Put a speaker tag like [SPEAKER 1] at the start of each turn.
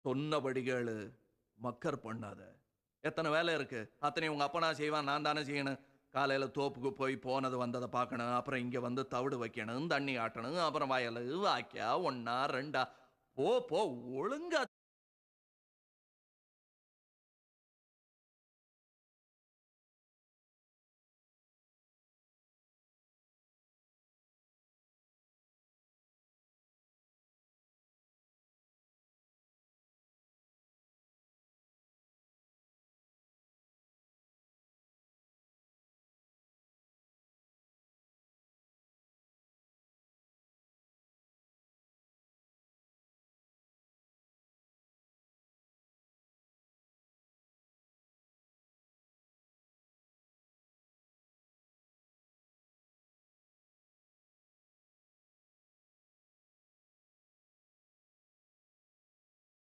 [SPEAKER 1] சொன்னபடி கேளு. மக்கர் பண்ணாத. எத்தனை வேலை இருக்கு? அத்தனையும் உங்க அப்பனா செய்வான், நான் தானே செய்யணும். காலையில தோப்புக்கு போய் போனது வந்தத பார்க்கணும். அப்புறம் இங்க வந்து தவிடு வைக்கணும், தண்ணி ஆட்டணும். அப்புறம் வயலு, வாய்க்கா 1 2 போ ஒழுங்கா